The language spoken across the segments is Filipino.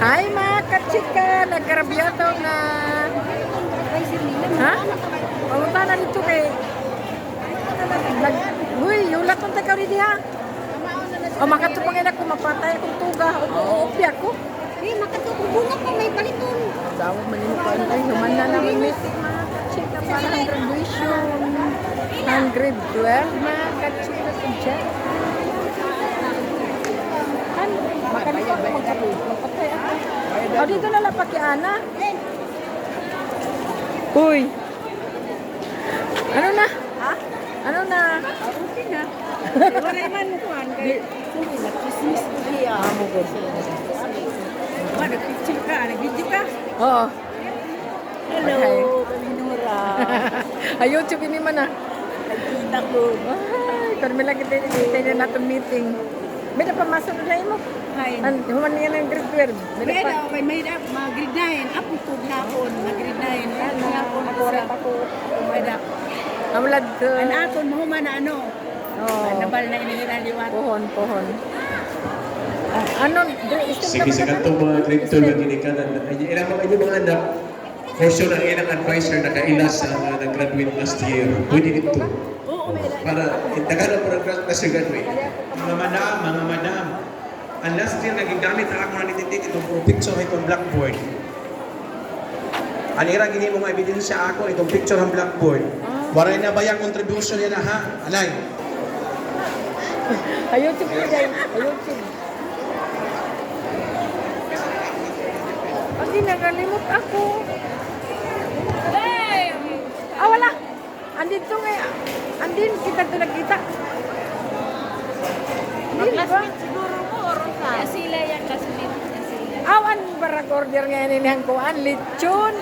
Hi mga kachika, nagkarabiyato na. Ha? Pamunta na dito kay. Uy, yulat ng tagaw rin ha. O makatupangin ako, mapatay akong tuga. O upi ako. Eh, makatubunga pa may baliton. Dawag manimukan ay human na namin meeting mga kachika para ang graduation. Ang grade 12 mga kachika sa dyan. Makalimutan ko magpatay ako. O dito na lang pati Ana. Uy. Ano na? Ha? Ano na? Okay na. Wala man mo kuhan kay sige na Christmas dia. Amo ko. Ano picture ka, nag-video ka? Oo. Hello, Okay. kami Nora. Ay, YouTube ini man na. Nakita ko. Ay, pero may lagi tayo na natin meeting. May na pamasok na mo. Hi. Human niya ng grade 12. May May na pa. daw kay may daw mag-grade 9. Apo tug hapon, mag-grade 9. Ano hapon Ako rin ako. May daw. Amulad ko. An aton mo man na ano. Oo. Nabal na inihiran liwat. Pohon. Ano? Sige sa kanto mga grade 12 ang ginikanan. Ilang mga inyong mga anak, for sure ang ilang advisor nakailas sa nag-graduate last year. Pwede dito. Oo, may daw. Para itagano para graduate. Mga madam, ang last year naging gamit na ako na nititik itong picture itong blackboard. Ang ira gini mo nga ebidensya ako itong picture ng blackboard. Waray na bayang contribution yan ha? Alay. Ay, YouTube yun guys. Ay, YouTube. Pag nagalimot ako. Ah, wala. Andito nga. Andin, kita ito nagkita. Andin ba? Siguro mo oras na. Sila yan classmate niya sila. Awan, barang order nga yan inihang kuhaan. Lechon.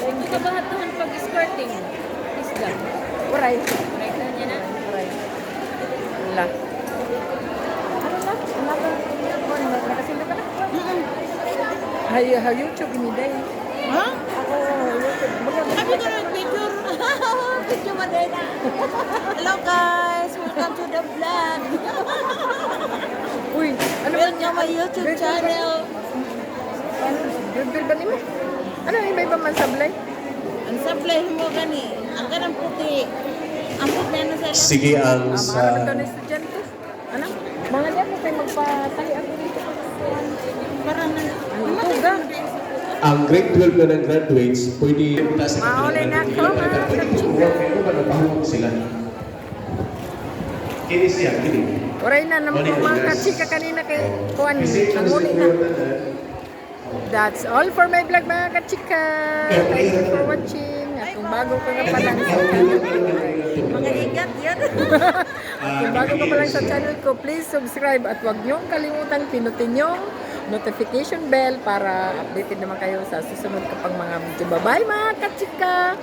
Hindi ka ba hatuhan pag-skirting? Isda. Uray. Right na niya na. Uray. Wala. Ano na? Ano na? Nakasinda ka na? Hay, YouTube ini day. Ha? Ako, YouTube. Sabi ko ng picture. Picture mo din na. Hello guys, welcome to the vlog. Uy, ano ba? Welcome my YouTube channel. Grade ba nimo? Ano yung iba man sablay? Ang supply mo gani, ang kanang puti. Ang puti na sa Sige ang Mga sa ano daw na estudyante? Ano? Mga diyan mo kayo magpatahi ako dito. parang Ang tuga. ang grade 12 na nag-graduates, pwede Maulay na ako, mga kachika. Pero ba napahawak sila? Kini siya, kini. Oray na naman po mga kachika kanina kay Juan. Ang uli na. That's all for my vlog mga kachika. Thank you for watching. At kung bago ka nga pala sa channel ko, mga igat yan. kung bago ka pa lang sa channel ko, please subscribe at huwag niyong kalimutan pinutin yung notification bell para updated naman kayo sa susunod kapang mga video. Bye-bye mga kachika!